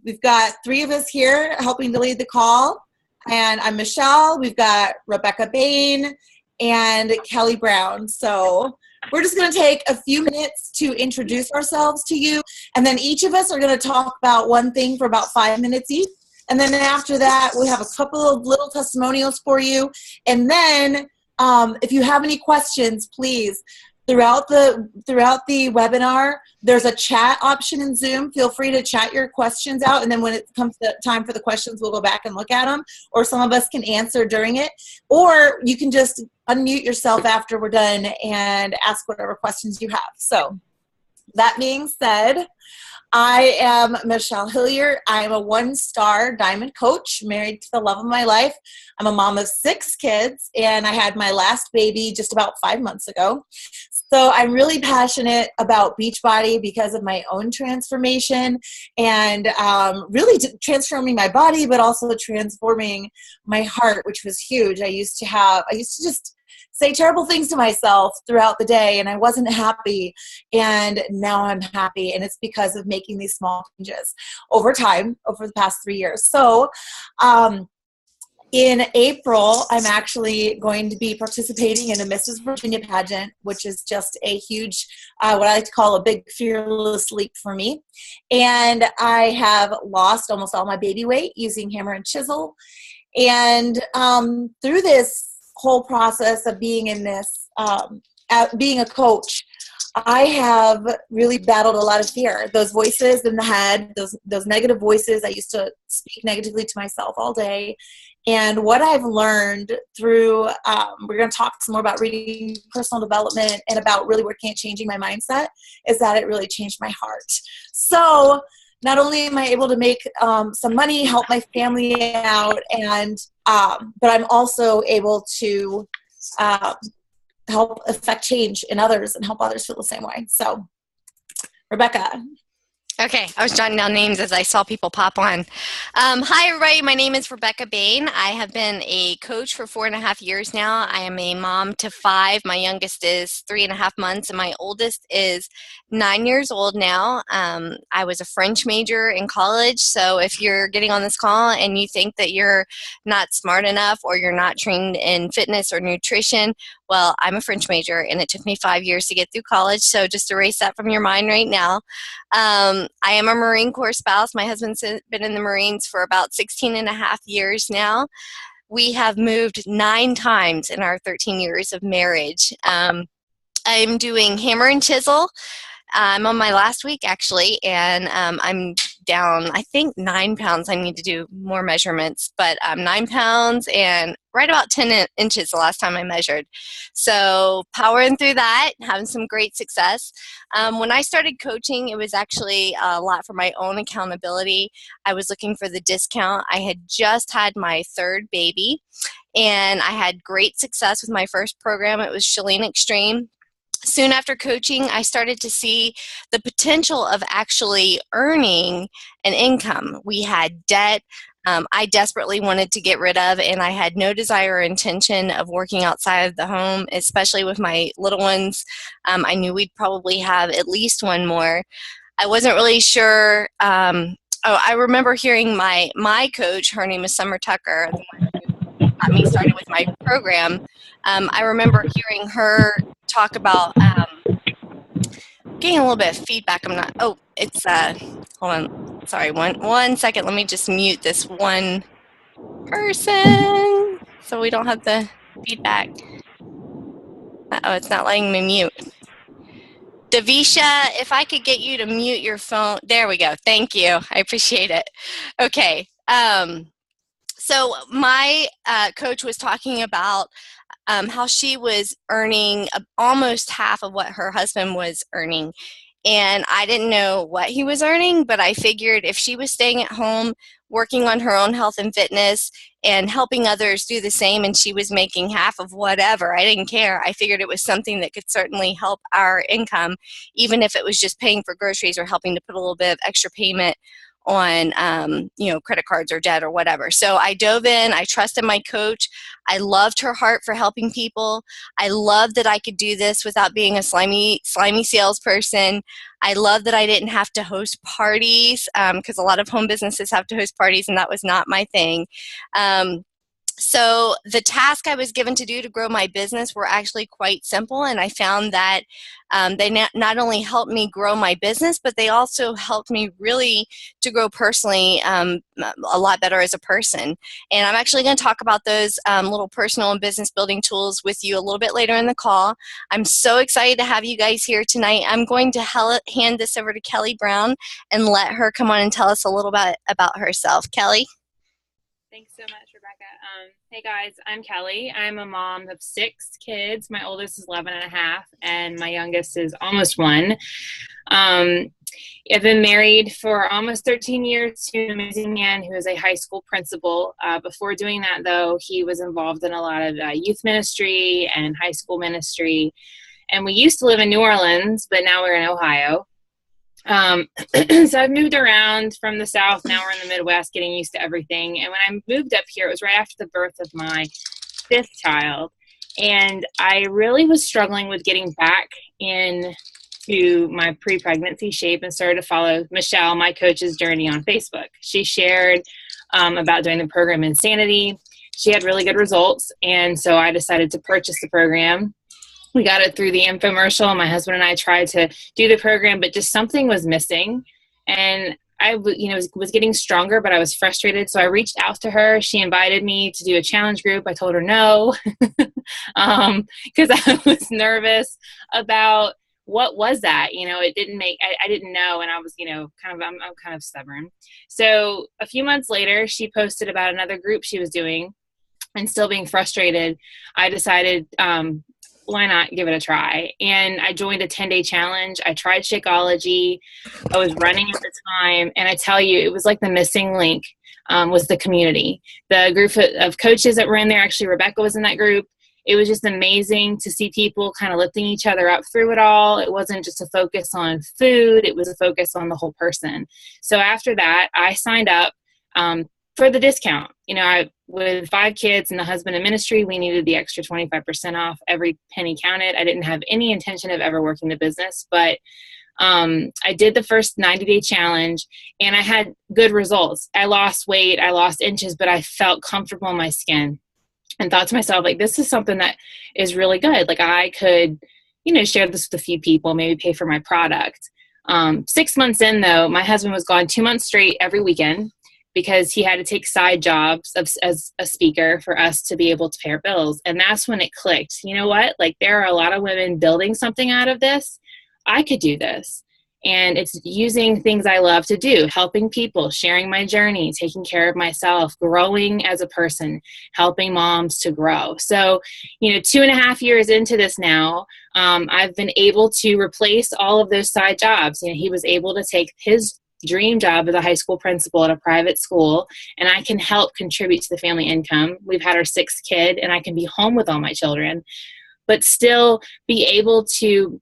We've got 3 of us here helping to lead the call. And I'm Michelle. We've got Rebekah Bain and Kelley Brown. So we're just going to take a few minutes to introduce ourselves to you. And then each of us are going to talk about one thing for about 5 minutes each. And then after that, we have a couple of little testimonials for you. And then if you have any questions, please, throughout the webinar, there's a chat option in Zoom. Feel free to chat your questions out. And then when it comes to time for the questions, we'll go back and look at them. Or some of us can answer during it. Or you can just unmute yourself after we're done and ask whatever questions you have. So that being said, I am Michelle Hilliard. I am a 1-star diamond coach, married to the love of my life. I'm a mom of 6 kids, and I had my last baby just about 5 months ago. So I'm really passionate about Beachbody because of my own transformation and really transforming my body, but also transforming my heart, which was huge. I used to just say terrible things to myself throughout the day, and I wasn't happy, and now I'm happy, and it's because of making these small changes over time, over the past 3 years. So in April, I'm actually going to be participating in a Mrs. Virginia pageant, which is just a huge, what I like to call a big fearless leap for me. And I have lost almost all my baby weight using hammer and chisel. And through this whole process of being in this, being a coach, I have really battled a lot of fear. Those voices in the head, those negative voices. I used to speak negatively to myself all day. And what I've learned through, we're going to talk some more about reading personal development and about really working at changing my mindset, is that it really changed my heart. So not only am I able to make some money, help my family out, and but I'm also able to help affect change in others and help others feel the same way. So, Rebekah. Okay, I was jotting down names as I saw people pop on. Hi, everybody. My name is Rebekah Bain. I have been a coach for 4.5 years now. I am a mom to 5. My youngest is 3.5 months, and my oldest is 9 years old now. I was a French major in college, so if you're getting on this call and you think that you're not smart enough or you're not trained in fitness or nutrition, well, I'm a French major, and it took me 5 years to get through college, so just erase that from your mind right now. I am a Marine Corps spouse. My husband's been in the Marines for about 16.5 years now. We have moved 9 times in our 13 years of marriage. I'm doing hammer and chisel. I'm on my last week, actually, and I'm down, I think, 9 pounds. I need to do more measurements, but 9 pounds and right about 10 inches the last time I measured. So powering through that, having some great success. When I started coaching, it was actually a lot for my own accountability. I was looking for the discount. I had just had my 3rd baby, and I had great success with my first program. It was Chalene Extreme. Soon after coaching, I started to see the potential of actually earning an income. We had debt I desperately wanted to get rid of, and I had no desire or intention of working outside of the home, especially with my little ones. I knew we'd probably have at least one more. I wasn't really sure. I remember hearing my coach, her name is Summer Tucker, the one who got me started with my program. I remember hearing her talk about getting a little bit of feedback. Hold on. Sorry, one second. Let me just mute this one person so we don't have the feedback. Oh, it's not letting me mute. Davisha, if I could get you to mute your phone. There we go. Thank you. I appreciate it. Okay. So my coach was talking about how she was earning almost half of what her husband was earning. And I didn't know what he was earning, but I figured if she was staying at home, working on her own health and fitness, and helping others do the same, and she was making half of whatever, I didn't care. I figured it was something that could certainly help our income, even if it was just paying for groceries or helping to put a little bit of extra payment credit cards or debt or whatever. So I dove in. I trusted my coach. I loved her heart for helping people. I loved that I could do this without being a slimy salesperson. I loved that I didn't have to host parties, because a lot of home businesses have to host parties, and that was not my thing. So the task I was given to do to grow my business were actually quite simple, and I found that they not only helped me grow my business, but they also helped me really to grow personally a lot better as a person. And I'm actually going to talk about those little personal and business building tools with you a little bit later in the call. I'm so excited to have you guys here tonight. I'm going to hand this over to Kelley Brown and let her come on and tell us a little bit about herself. Kelley? Thanks so much, Rebekah. Hey guys, I'm Kelley. I'm a mom of 6 kids. My oldest is 11 and a half, and my youngest is almost 1. I've been married for almost 13 years to an amazing man who is a high school principal. Before doing that, though, he was involved in a lot of youth ministry and high school ministry. And we used to live in New Orleans, but now we're in Ohio. So I've moved around from the South. Now we're in the Midwest, getting used to everything. And when I moved up here, it was right after the birth of my 5th child. And I really was struggling with getting back into my pre-pregnancy shape and started to follow Michelle, my coach's journey, on Facebook. She shared about doing the program Insanity. She had really good results. And so I decided to purchase the program. We got it through the infomercial. My husband and I tried to do the program, but just something was missing. And I was getting stronger, but I was frustrated. So I reached out to her. She invited me to do a challenge group. I told her no, because I was nervous about what was that. It didn't make, I didn't know. And I was, I'm kind of stubborn. So a few months later, she posted about another group she was doing, and still being frustrated, I decided, why not give it a try? And I joined a 10-day challenge. I tried Shakeology. I was running at the time. And I tell you, it was like the missing link was the community. The group of coaches that were in there, actually Rebekah was in that group. It was just amazing to see people kind of lifting each other up through it all. It wasn't just a focus on food. It was a focus on the whole person. So after that, I signed up for the discount. With 5 kids and the husband in ministry, we needed the extra 25% off. Every penny counted. I didn't have any intention of ever working the business, but I did the first 90-day challenge, and I had good results. I lost weight, I lost inches, but I felt comfortable in my skin, and thought to myself, like, this is something that is really good. Like, I could, share this with a few people, maybe pay for my product. 6 months in, though, my husband was gone 2 months straight every weekend, because he had to take side jobs as a speaker for us to be able to pay our bills. And that's when it clicked. You know what? Like, there are a lot of women building something out of this. I could do this. And it's using things I love to do, helping people, sharing my journey, taking care of myself, growing as a person, helping moms to grow. So, 2.5 years into this now, I've been able to replace all of those side jobs. He was able to take his dream job as a high school principal at a private school, and I can help contribute to the family income. We've had our 6th kid, and I can be home with all my children, but still be able to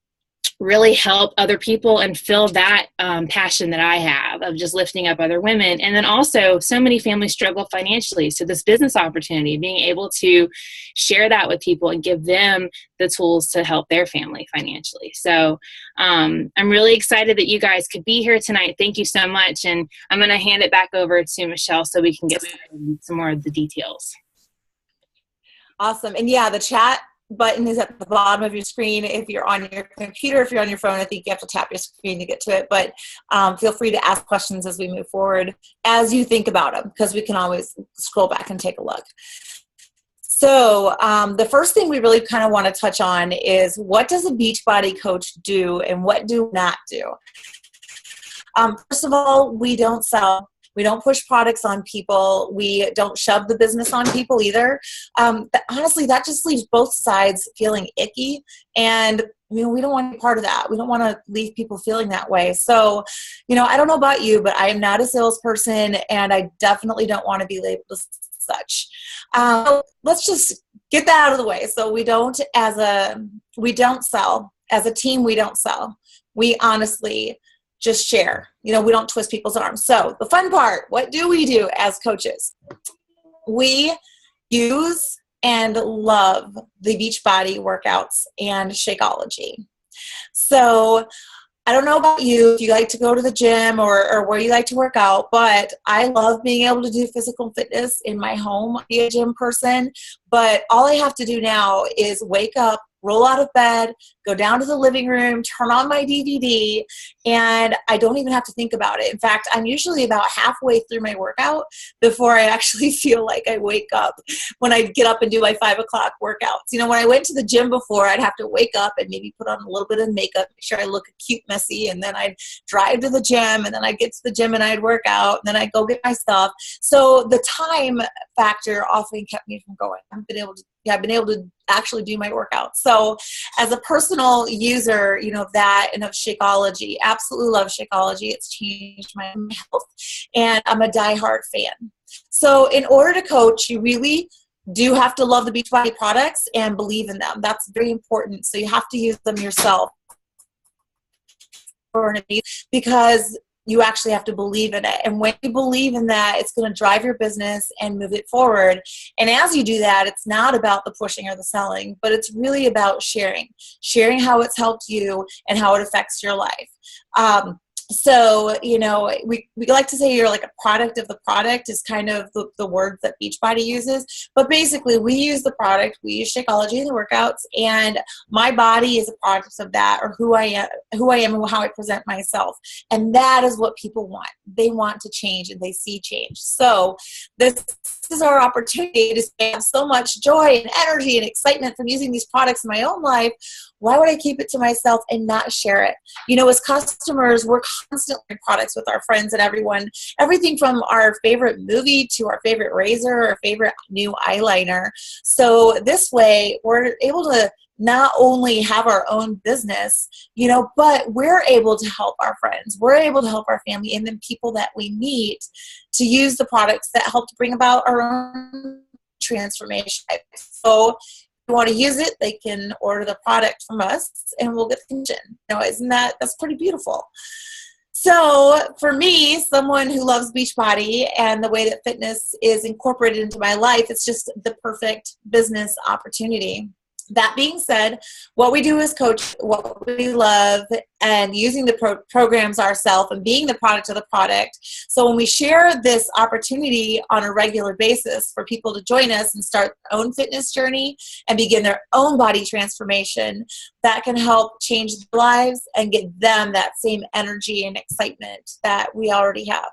really help other people and feel that passion that I have of just lifting up other women. And then also, so many families struggle financially. So this business opportunity, being able to share that with people and give them the tools to help their family financially. So I'm really excited that you guys could be here tonight. Thank you so much. And I'm going to hand it back over to Michelle so we can get some more of the details. Awesome. And yeah, the chat button is at the bottom of your screen. If you're on your computer, if you're on your phone, I think you have to tap your screen to get to it. But feel free to ask questions as we move forward, as you think about them, because we can always scroll back and take a look. So the first thing we really kind of want to touch on is, what does a Beachbody coach do and what do we not do? First of all, we don't sell. We don't push products on people. We don't shove the business on people either. Honestly, that just leaves both sides feeling icky. And, we don't want to be part of that. We don't want to leave people feeling that way. So, I don't know about you, but I am not a salesperson, and I definitely don't want to be labeled as such. Let's just get that out of the way. So we don't sell. As a team, we don't sell. We honestly just share. We don't twist people's arms. So the fun part, what do we do as coaches? We use and love the Beachbody workouts and Shakeology. So I don't know about you, if you like to go to the gym or where you like to work out, but I love being able to do physical fitness in my home. I'm a gym person, but all I have to do now is wake up, roll out of bed, go down to the living room, turn on my DVD, and I don't even have to think about it. In fact, I'm usually about halfway through my workout before I actually feel like I wake up when I get up and do my 5 o'clock workouts. When I went to the gym before, I'd have to wake up and maybe put on a little bit of makeup, make sure I look cute, messy, and then I'd drive to the gym, and then I'd get to the gym and I'd work out, and then I'd go get my stuff. So the time factor often kept me from going. I've been able to actually do my workout. So as a personal user, that and of Shakeology, absolutely love Shakeology. It's changed my health, and I'm a diehard fan. So in order to coach, you really do have to love the Beachbody products and believe in them. That's very important. So you have to use them yourself because you actually have to believe in it. And when you believe in that, it's going to drive your business and move it forward. And as you do that, it's not about the pushing or the selling, but it's really about sharing how it's helped you and how it affects your life. So, we like to say you're like a product of the product is kind of the word that Beachbody uses. But basically, we use the product, we use Shakeology in the workouts, and my body is a product of that, or who I am and how I present myself. And that is what people want. They want to change, and they see change. So this is our opportunity to have so much joy and energy and excitement from using these products in my own life. Why would I keep it to myself and not share it? As customers, we're constantly products with our friends and everyone, everything from our favorite movie to our favorite razor or favorite new eyeliner. So this way, we're able to not only have our own business, but we're able to help our friends. We're able to help our family and then people that we meet to use the products that help to bring about our own transformation. So you want to use it, they can order the product from us and we'll get the commission. That's pretty beautiful. So for me, someone who loves Beachbody and the way that fitness is incorporated into my life, it's just the perfect business opportunity. That being said, what we do is coach what we love and using the programs ourselves and being the product of the product. So when we share this opportunity on a regular basis for people to join us and start their own fitness journey and begin their own body transformation, that can help change their lives and get them that same energy and excitement that we already have.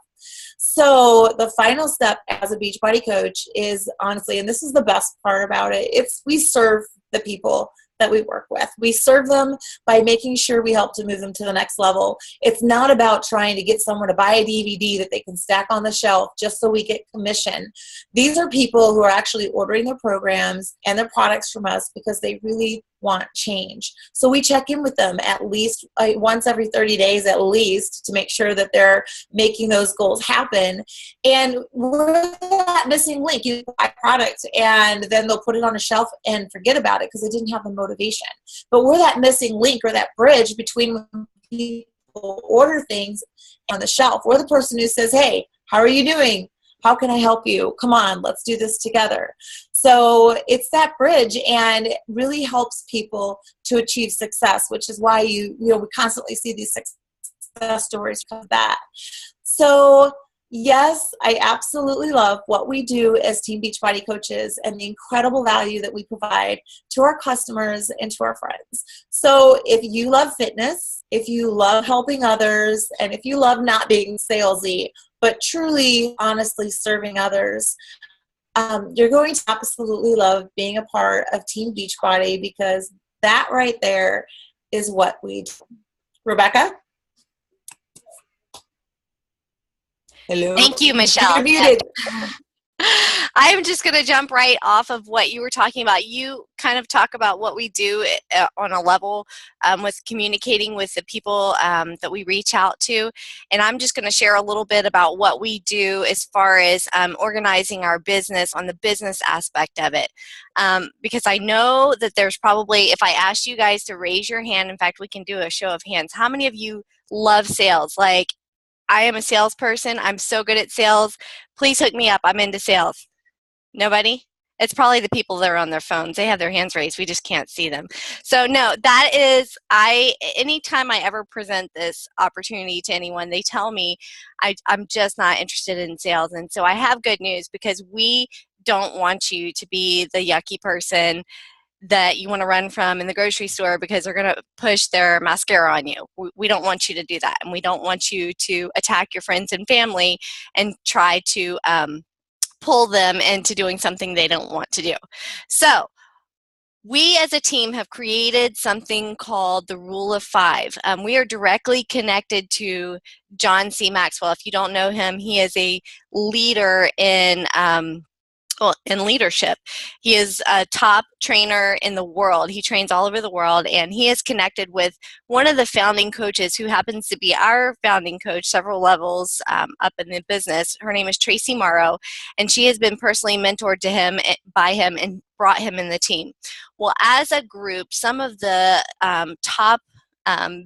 So the final step as a Beachbody coach is honestly, and this is the best part about it, we serve the people that we work with. We serve them by making sure we help to move them to the next level. It's not about trying to get someone to buy a DVD that they can stack on the shelf just so we get commission. These are people who are actually ordering their programs and their products from us because they really want change. So we check in with them at least once every 30 days at least to make sure that they're making those goals happen. And we're that missing link. You buy a product and then they'll put it on a shelf and forget about it because they didn't have the motivation. But we're that missing link or that bridge between when people order things on the shelf. We're the person who says, hey, how are you doing? How can I help you? Come on, let's do this together. So it's that bridge and it really helps people to achieve success, which is why we constantly see these success stories from that. So yes, I absolutely love what we do as Team Beachbody coaches and the incredible value that we provide to our customers and to our friends. So if you love fitness, if you love helping others, and if you love not being salesy, but truly, honestly serving others, you're going to absolutely love being a part of Team Beachbody because that right there is what we do. Rebekah? Hello. Thank you, Michelle. You're muted. I'm just going to jump right off of what you were talking about. You kind of talk about what we do on a level with communicating with the people that we reach out to. And I'm just going to share a little bit about what we do as far as organizing our business on the business aspect of it. Because I know that there's probably, if I asked you guys to raise your hand, in fact, we can do a show of hands. How many of you love sales. Like, I am a salesperson. I'm so good at sales. Please hook me up. I'm into sales. Nobody? It's probably the people that are on their phones. They have their hands raised. We just can't see them. So no, that is, anytime I ever present this opportunity to anyone, they tell me I'm just not interested in sales. And so I have good news, because we don't want you to be the yucky person that you want to run from in the grocery store because they're going to push their mascara on you. We don't want you to do that. And we don't want you to attack your friends and family and try to pull them into doing something they don't want to do. So we as a team have created something called the Rule of Five. We are directly connected to John C. Maxwell. If you don't know him, he is a leader in leadership. He is a top trainer in the world. He trains all over the world, and he is connected with one of the founding coaches who happens to be our founding coach several levels up in the business. Her name is Tracy Morrow, and she has been personally mentored to him by him and brought him in the team. Well, as a group, some of the top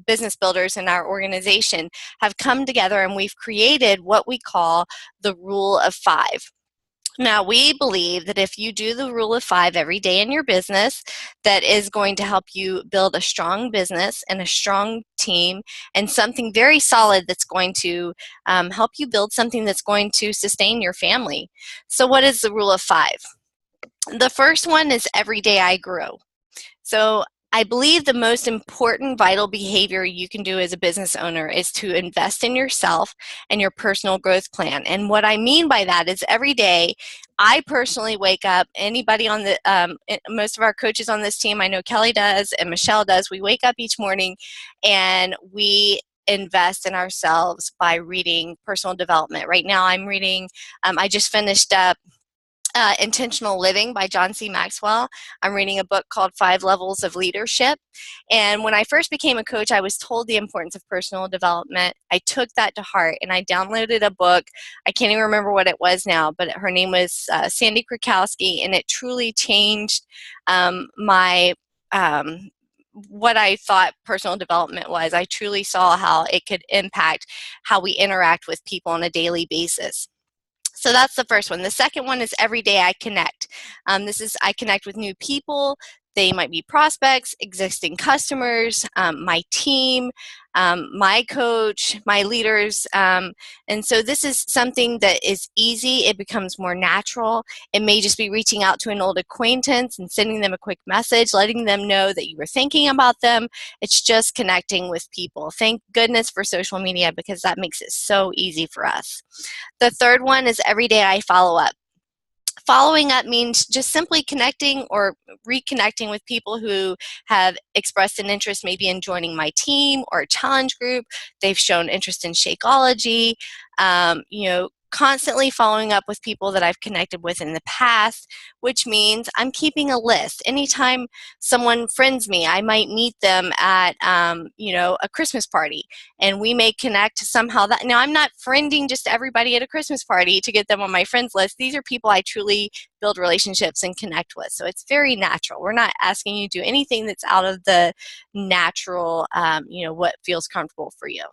business builders in our organization have come together, and we've created what we call the Rule of Five. Now, we believe that if you do the Rule of Five every day in your business, that is going to help you build a strong business and a strong team and something very solid that's going to help you build something that's going to sustain your family. So what is the Rule of Five? The first one is every day I grow. So I believe the most important vital behavior you can do as a business owner is to invest in yourself and your personal growth plan. And what I mean by that is every day, I personally wake up, anybody on the, most of our coaches on this team, I know Kelley does and Michelle does, we wake up each morning and we invest in ourselves by reading personal development. Right now I'm reading, I just finished up Intentional Living by John C. Maxwell. I'm reading a book called 5 Levels of Leadership. And when I first became a coach, I was told the importance of personal development. I took that to heart and I downloaded a book. I can't even remember what it was now, but her name was Sandy Krakowski, and it truly changed my what I thought personal development was. I truly saw how it could impact how we interact with people on a daily basis. So that's the first one. The second one is every day I connect. I connect with new people. They might be prospects, existing customers, my team, my coach, my leaders. And so this is something that is easy. It becomes more natural. It may just be reaching out to an old acquaintance and sending them a quick message, letting them know that you were thinking about them. It's just connecting with people. Thank goodness for social media, because that makes it so easy for us. The third one is every day I follow up. Following up means just simply connecting or reconnecting with people who have expressed an interest maybe in joining my team or a challenge group. They've shown interest in Shakeology. Constantly following up with people that I've connected with in the past, which means I'm keeping a list. Anytime someone friends me, I might meet them at, a Christmas party, and we may connect somehow. Now, I'm not friending just everybody at a Christmas party to get them on my friends list. These are people I truly build relationships and connect with. So it's very natural. We're not asking you to do anything that's out of the natural, what feels comfortable for you.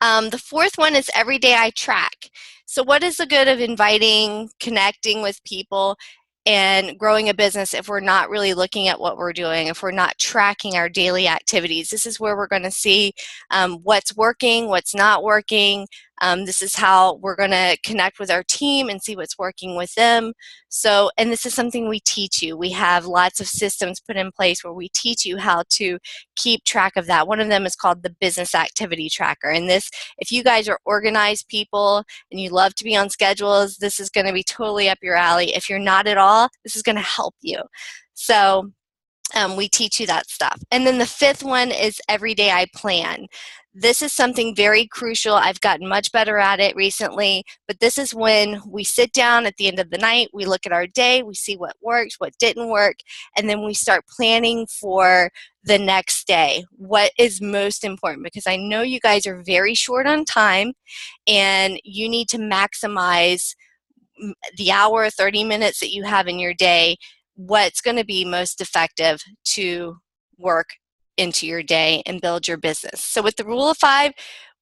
The fourth one is every day I track. So what is the good of inviting, connecting with people, and growing a business if we're not really looking at what we're doing, if we're not tracking our daily activities? This is where we're going to see what's working, what's not working. This is how we're going to connect with our team and see what's working with them. So, and this is something we teach you. We have lots of systems put in place where we teach you how to keep track of that. One of them is called the Business Activity Tracker. And this, if you guys are organized people and you love to be on schedules, this is going to be totally up your alley. If you're not at all, this is going to help you. So we teach you that stuff. And then the fifth one is every day I plan. This is something very crucial. I've gotten much better at it recently, but this is when we sit down at the end of the night, we look at our day, we see what worked, what didn't work, and then we start planning for the next day. What is most important? Because I know you guys are very short on time and you need to maximize the hour, 30 minutes that you have in your day. What's going to be most effective to work into your day and build your business. So with the rule of 5,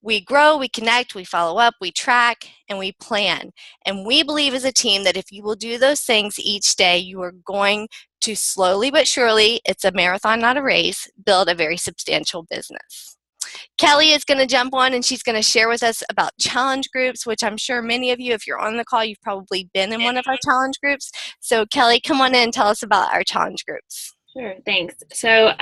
we grow, we connect, we follow up, we track, and we plan. And we believe as a team that if you will do those things each day, you are going to slowly but surely, it's a marathon, not a race, build a very substantial business. Kelley is going to jump on and she's going to share with us about challenge groups, which I'm sure many of you, if you're on the call, you've probably been in one of our challenge groups. So Kelley, come on in and tell us about our challenge groups. Sure, thanks. So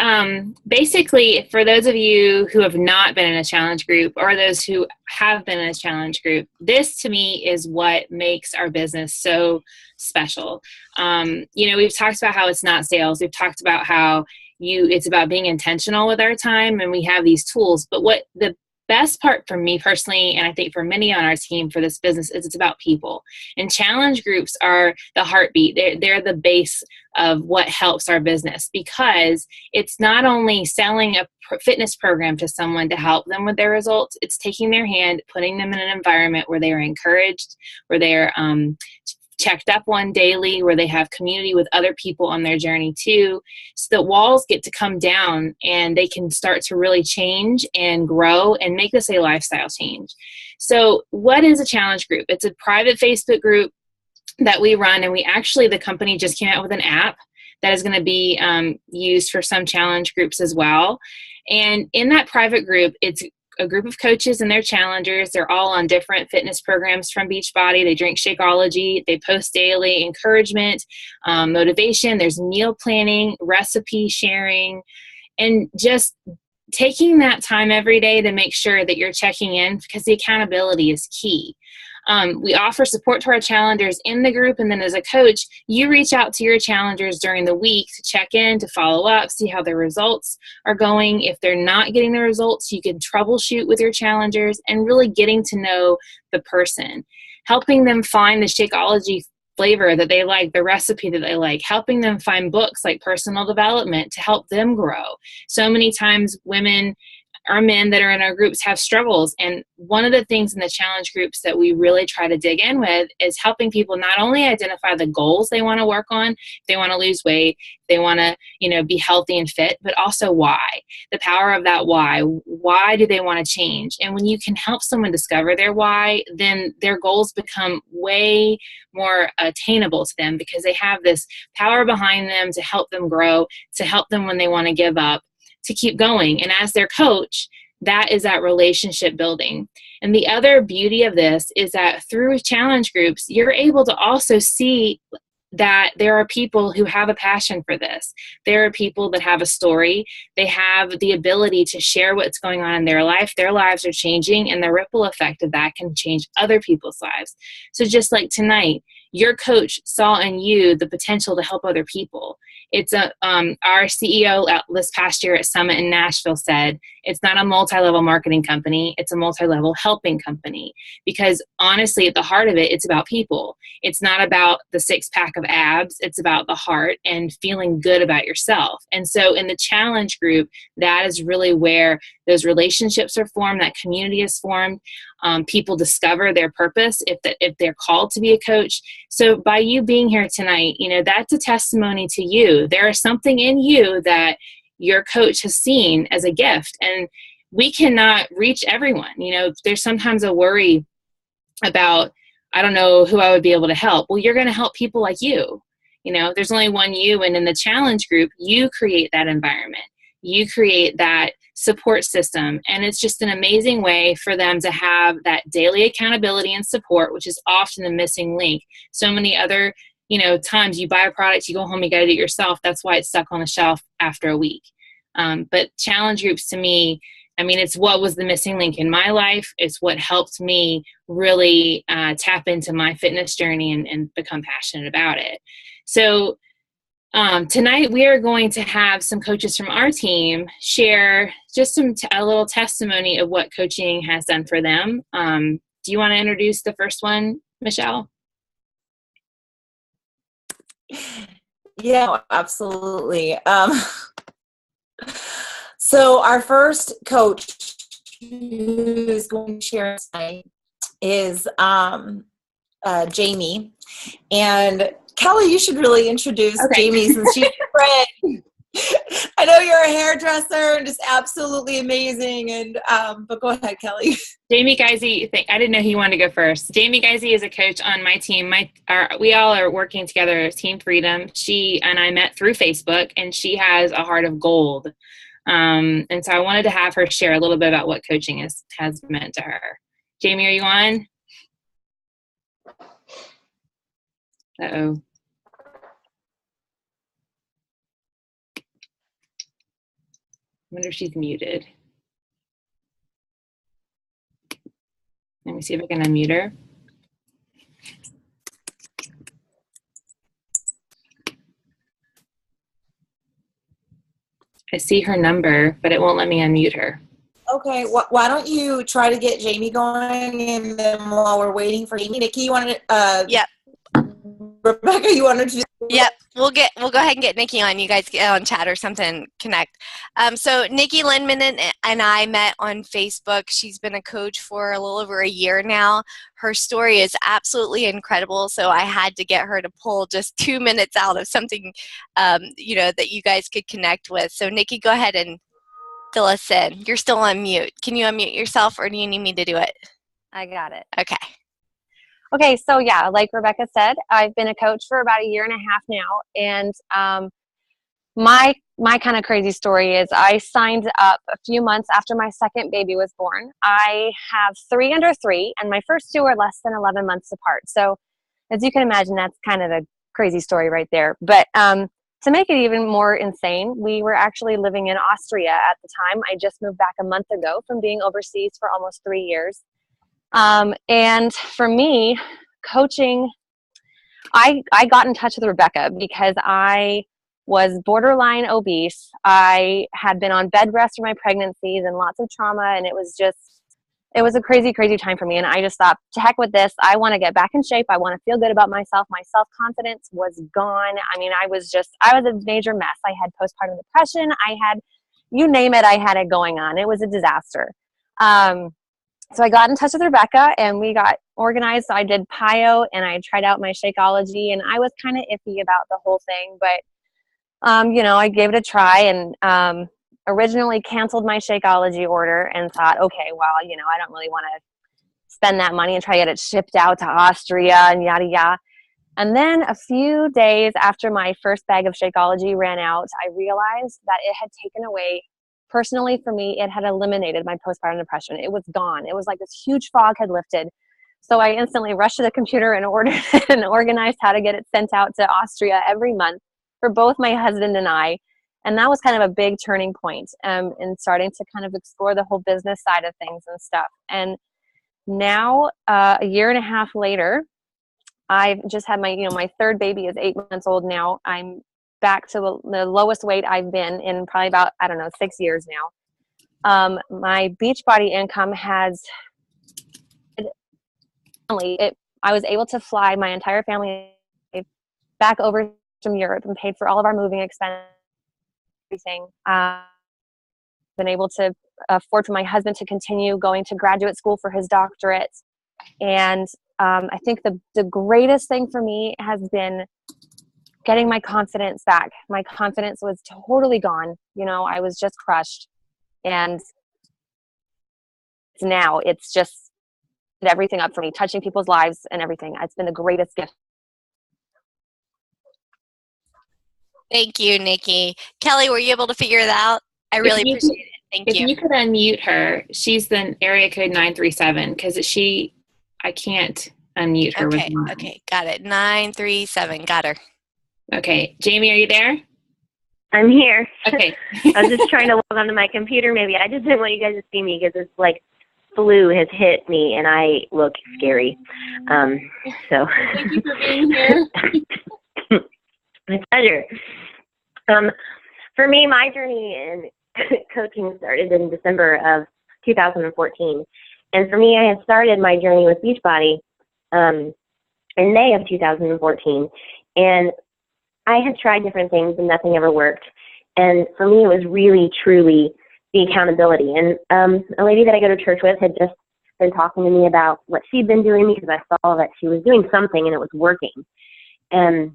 basically, for those of you who have not been in a challenge group or those who have been in a challenge group, this to me is what makes our business so special. We've talked about how it's not sales. We've talked about how it's about being intentional with our time, and we have these tools. But what the best part for me personally, and I think for many on our team for this business, is it's about people. And challenge groups are the heartbeat. They're the base of what helps our business, because it's not only selling a fitness program to someone to help them with their results, it's taking their hand, putting them in an environment where they are encouraged, where they're checked up on daily, where they have community with other people on their journey too, so that walls get to come down and they can start to really change and grow and make this a lifestyle change. So what is a challenge group? It's a private Facebook group that we run, and the company just came out with an app that is going to be used for some challenge groups as well. And in that private group, it's a group of coaches and their challengers. They're all on different fitness programs from Beachbody. They drink Shakeology. They post daily encouragement, motivation. There's meal planning, recipe sharing, and just taking that time every day to make sure that you're checking in, because the accountability is key. We offer support to our challengers in the group, and then as a coach, you reach out to your challengers during the week to check in, to follow up, see how their results are going. If they're not getting the results, you can troubleshoot with your challengers and really getting to know the person, helping them find the Shakeology flavor that they like, the recipe that they like, helping them find books like personal development to help them grow. So many times women or men that are in our groups have struggles. And one of the things in the challenge groups that we really try to dig in with is helping people not only identify the goals they want to work on, if they want to lose weight, if they want to, be healthy and fit, but also why, the power of that why. Why do they want to change? And when you can help someone discover their why, then their goals become way more attainable to them, because they have this power behind them to help them grow, to help them when they want to give up, to keep going. And as their coach, that is that relationship building. And the other beauty of this is that through challenge groups, you're able to also see that there are people who have a passion for this. There are people that have a story. They have the ability to share what's going on in their life. Their lives are changing, and the ripple effect of that can change other people's lives. So just like tonight, your coach saw in you the potential to help other people. It's our CEO this past year at Summit in Nashville said, it's not a multi-level marketing company, it's a multi-level helping company. Because honestly, at the heart of it, it's about people. It's not about the 6-pack of abs, it's about the heart and feeling good about yourself. And so in the challenge group, that is really where those relationships are formed, that community is formed. People discover their purpose if they're called to be a coach. So by you being here tonight, that's a testimony to you. There is something in you that your coach has seen as a gift, and we cannot reach everyone. There's sometimes a worry about, I don't know who I would be able to help. Well, you're going to help people like you. There's only one you, and in the challenge group, you create that environment. You create that support system, and it's just an amazing way for them to have that daily accountability and support, which is often the missing link. So many other times you buy a product, you go home, you got to do it yourself. That's why it's stuck on the shelf after a week. But challenge groups to me, it's what was the missing link in my life. It's what helped me really tap into my fitness journey and become passionate about it. So tonight we are going to have some coaches from our team share just a little testimony of what coaching has done for them. Do you want to introduce the first one, Michelle? Yeah, absolutely. So our first coach who's going to share tonight is Jamie. And Kelley, you should really introduce Jamie, since she's a friend. I know you're a hairdresser and just absolutely amazing. And but go ahead, Kelley. Jamie Geisey, I didn't know he wanted to go first. Jamie Geisey is a coach on my team. We all are working together as Team Freedom. She and I met through Facebook, and she has a heart of gold. And so I wanted to have her share a little bit about what coaching has meant to her. Jamie, are you on? Uh-oh. I wonder if she's muted. Let me see if I can unmute her. I see her number, but it won't let me unmute her. Okay, why don't you try to get Jamie going, and then while we're waiting for Jamie, Nikki, you wanted Yep. Rebekah, you wanted to? Yep, we'll go ahead and get Nikki on. You guys get on chat or something, connect. So Nikki Lindman and I met on Facebook. She's been a coach for a little over a year now. Her story is absolutely incredible. So I had to get her to pull just 2 minutes out of something, that you guys could connect with. So Nikki, go ahead and fill us in. You're still on mute. Can you unmute yourself, or do you need me to do it? I got it. Okay. Okay, so yeah, like Rebekah said, I've been a coach for about 1.5 years now, and my kind of crazy story is I signed up a few months after my second baby was born. I have 3 under 3, and my first 2 are less than 11 months apart. So as you can imagine, that's kind of a crazy story right there. But to make it even more insane, we were actually living in Austria at the time. I just moved back a month ago from being overseas for almost 3 years. And for me, coaching, I got in touch with Rebekah because I was borderline obese. I had been on bed rest for my pregnancies and lots of trauma, and it was a crazy, crazy time for me. And I just thought, to heck with this. I want to get back in shape. I want to feel good about myself. My self-confidence was gone. I mean, I was a major mess. I had postpartum depression. I had, you name it, I had it going on. It was a disaster. So I got in touch with Rebekah, and we got organized. So I did PIO, and I tried out my Shakeology, and I was kind of iffy about the whole thing, but I gave it a try, and originally canceled my Shakeology order and thought, okay, well, I don't really want to spend that money and try to get it shipped out to Austria and yada yada. And then a few days after my first bag of Shakeology ran out, I realized that it had taken away. Personally, for me, it had eliminated my postpartum depression. It was gone. It was like this huge fog had lifted. So I instantly rushed to the computer and ordered and organized how to get it sent out to Austria every month for both my husband and I. And that was kind of a big turning point in starting to kind of explore the whole business side of things and stuff. And now, 1.5 years later, I've just had my third baby is 8 months old now. I'm back to the lowest weight I've been in probably about, 6 years now. My Beachbody income has, I was able to fly my entire family back over from Europe and paid for all of our moving expenses, everything. Been able to afford for my husband to continue going to graduate school for his doctorate. And I think the greatest thing for me has been getting my confidence back. My confidence was totally gone. I was just crushed. And now it's just everything up for me, touching people's lives and everything. It's been the greatest gift. Thank you, Nikki. Kelley, were you able to figure it out? I really appreciate it. Thank you. If you could unmute her, she's the area code 937, because I can't unmute her. Okay, got it. 937, got her. Okay, Jamie, are you there? I'm here. Okay. I was just trying to log onto my computer. Maybe I just didn't want you guys to see me because it's like flu has hit me and I look scary. So thank you for being here. My pleasure. For me, my journey in coaching started in December of 2014, and for me, I had started my journey with Beachbody in May of 2014, and I had tried different things and nothing ever worked. And for me, it was really, truly the accountability. And a lady that I go to church with had just been talking to me about what she'd been doing because I saw that she was doing something and it was working. And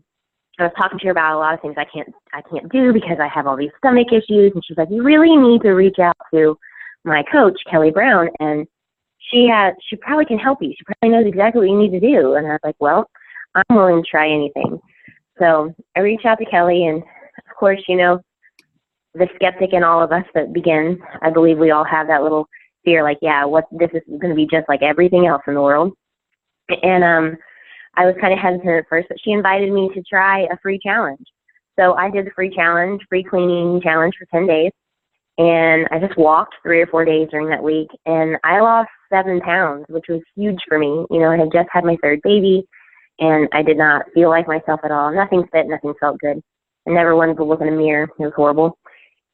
I was talking to her about a lot of things I can't do because I have all these stomach issues. And she's like, you really need to reach out to my coach, Kelley Brown, and she probably can help you. She probably knows exactly what you need to do. And I was like, well, I'm willing to try anything. So I reached out to Kelley, and of course, you know, the skeptic in all of us that begins, I believe we all have that little fear, like, yeah, this is going to be just like everything else in the world. And I was kind of hesitant at first, but she invited me to try a free challenge. So I did the free cleaning challenge for 10 days. And I just walked 3 or 4 days during that week, and I lost 7 pounds, which was huge for me. You know, I had just had my 3rd baby, and I did not feel like myself at all. Nothing fit, nothing felt good. I never wanted to look in a mirror. It was horrible.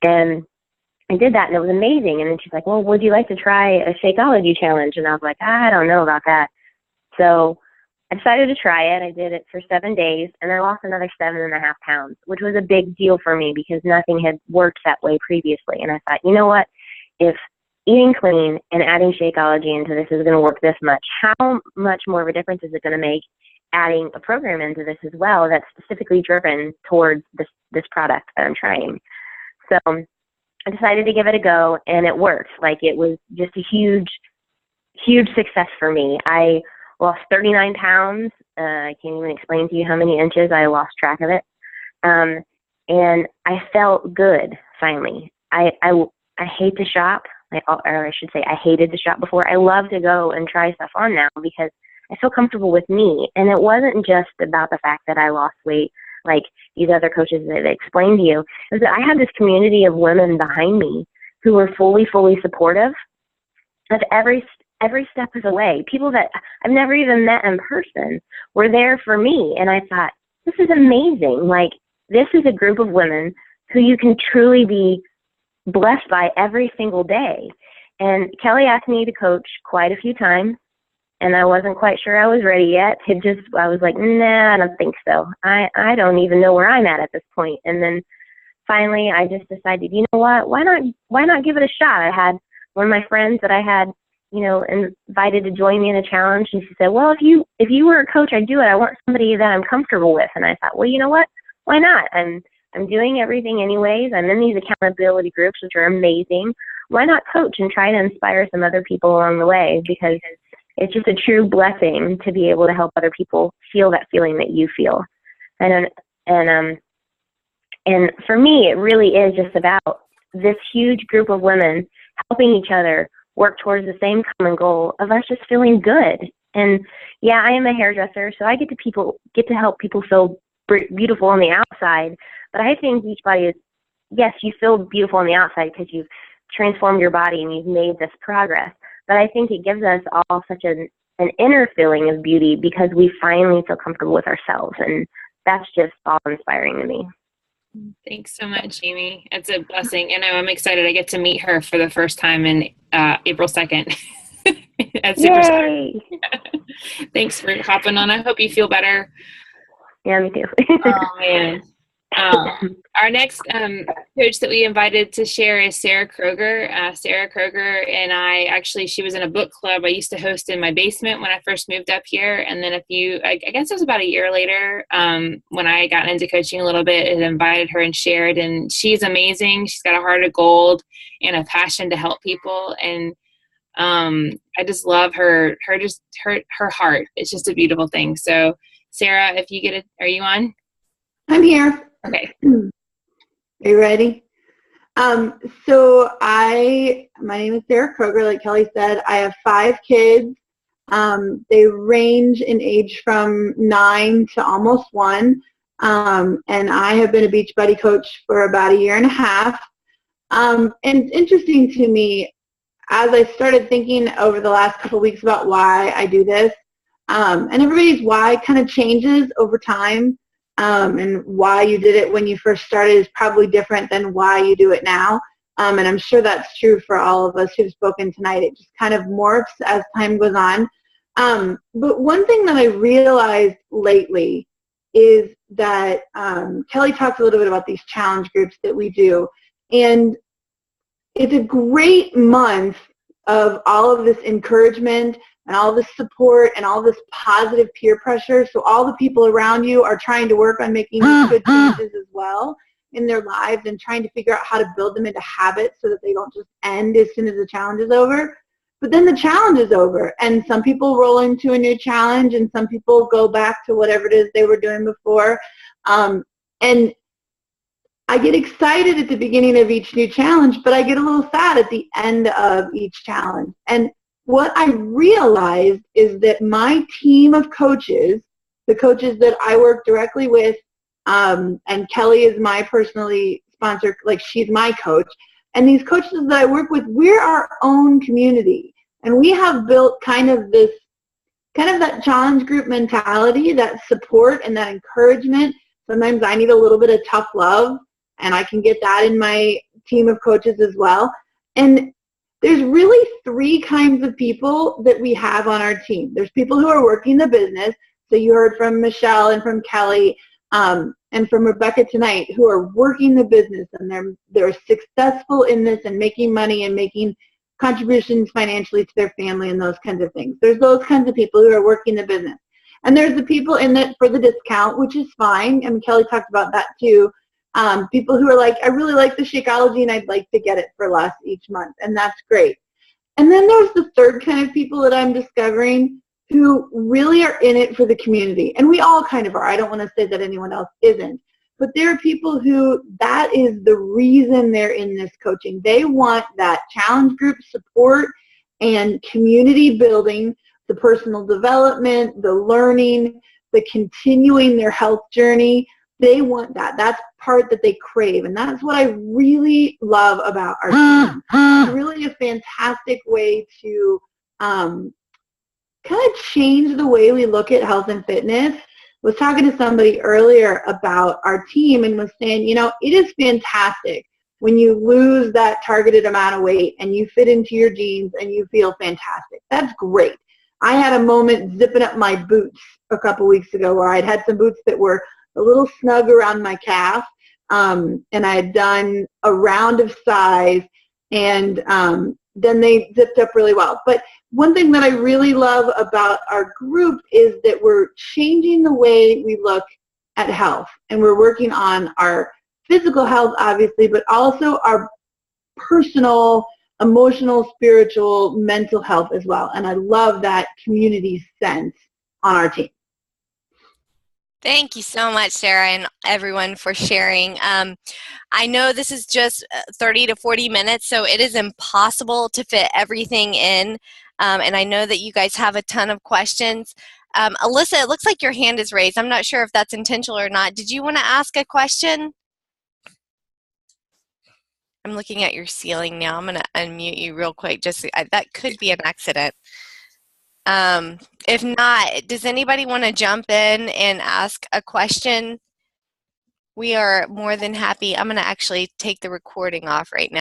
And I did that, and it was amazing. And then she's like, well, would you like to try a Shakeology challenge? And I was like, I don't know about that. So I decided to try it. I did it for 7 days, and I lost another 7.5 pounds, which was a big deal for me because nothing had worked that way previously. And I thought, you know what? If eating clean and adding Shakeology into this is going to work this much, how much more of a difference is it going to make adding a program into this as well that's specifically driven towards this product that I'm trying? So I decided to give it a go, and it worked. Like, it was just a huge, huge success for me. I lost 39 pounds. I can't even explain to you how many inches. I lost track of it. And I felt good, finally. I hate to shop, or I should say I hated to shop before. I love to go and try stuff on now because I feel comfortable with me. And it wasn't just about the fact that I lost weight like these other coaches that explained to you. It was that I had this community of women behind me who were fully supportive of every step of the way. People that I've never even met in person were there for me. And I thought, this is amazing. Like, this is a group of women who you can truly be blessed by every single day. And Kelley asked me to coach quite a few times, and I wasn't quite sure I was ready yet. I was like, nah, I don't think so. I don't even know where I'm at this point. And then finally I just decided, you know what, why not give it a shot? I had one of my friends that I had, you know, invited to join me in a challenge, and she said, well, if you were a coach, I'd do it. I want somebody that I'm comfortable with. And I thought, well, you know what? Why not? I'm doing everything anyways. I'm in these accountability groups, which are amazing. Why not coach and try to inspire some other people along the way? Because it's just a true blessing to be able to help other people feel that feeling that you feel. And for me, it really is just about this huge group of women helping each other work towards the same common goal of us just feeling good. And yeah, I am a hairdresser, so I get to help people feel beautiful on the outside. But I think Beachbody is, yes, you feel beautiful on the outside because you've transformed your body and you've made this progress. But I think it gives us all such an inner feeling of beauty because we finally feel comfortable with ourselves. And that's just all inspiring to me. Thanks so much, Amy. It's a blessing. And I'm excited. I get to meet her for the first time in April 2nd at Superstar. Thanks for hopping on. I hope you feel better. Yeah, me too. Oh, man. Our next coach that we invited to share is Sarah Kroger. Sarah Kroger and she was in a book club I used to host in my basement when I first moved up here. And then I guess it was about a year later, when I got into coaching a little bit, and invited her and shared. And she's amazing. She's got a heart of gold and a passion to help people. And I just love her heart. It's just a beautiful thing. So Sarah, if you get it, are you on? I'm here. Okay. Are you ready? My name is Sarah Kroger, like Kelley said. I have 5 kids. They range in age from 9 to almost 1. And I have been a Beachbody coach for about 1.5 years. And interesting to me, as I started thinking over the last couple of weeks about why I do this, and everybody's why kind of changes over time. And why you did it when you first started is probably different than why you do it now. And I'm sure that's true for all of us who've spoken tonight. It just kind of morphs as time goes on. But one thing that I realized lately is that Kelley talked a little bit about these challenge groups that we do. And it's a great month of all of this encouragement, and all this support and all this positive peer pressure. So all the people around you are trying to work on making these good changes as well in their lives and trying to figure out how to build them into habits so that they don't just end as soon as the challenge is over. But then the challenge is over, and some people roll into a new challenge, and some people go back to whatever it is they were doing before. And I get excited at the beginning of each new challenge, but I get a little sad at the end of each challenge. And what I realized is that my team of coaches, the coaches that I work directly with, and Kelley is my personally sponsored, like she's my coach, and these coaches that I work with, we're our own community. And we have built kind of that challenge group mentality, that support and that encouragement. Sometimes I need a little bit of tough love, and I can get that in my team of coaches as well. And there's really three kinds of people that we have on our team. There's people who are working the business. So you heard from Michelle and from Kelley and from Rebekah tonight, who are working the business, and they're successful in this and making money and making contributions financially to their family and those kinds of things. There's those kinds of people who are working the business. And there's the people in it for the discount, which is fine. And Kelley talked about that too. People who are like, I really like the Shakeology and I'd like to get it for less each month. And that's great. And then there's the third kind of people that I'm discovering who really are in it for the community. And we all kind of are. I don't want to say that anyone else isn't. But there are people who that is the reason they're in this coaching. They want that challenge group support and community building, the personal development, the learning, the continuing their health journey. They want that. That's part that they crave. And that's what I really love about our team. It's really a fantastic way to kind of change the way we look at health and fitness. I was talking to somebody earlier about our team and was saying, you know, it is fantastic when you lose that targeted amount of weight and you fit into your jeans and you feel fantastic. That's great. I had a moment zipping up my boots a couple weeks ago where I'd had some boots that were a little snug around my calf, and I had done a round of size, and then they zipped up really well. But one thing that I really love about our group is that we're changing the way we look at health, and we're working on our physical health, obviously, but also our personal, emotional, spiritual, mental health as well. And I love that community sense on our team. Thank you so much, Sarah, and everyone for sharing. I know this is just 30 to 40 minutes, so it is impossible to fit everything in. And I know that you guys have a ton of questions. Alyssa, it looks like your hand is raised. I'm not sure if that's intentional or not. Did you want to ask a question? I'm looking at your ceiling now. I'm going to unmute you real quick. That could be an accident. If not, does anybody want to jump in and ask a question? We are more than happy. I'm going to actually take the recording off right now.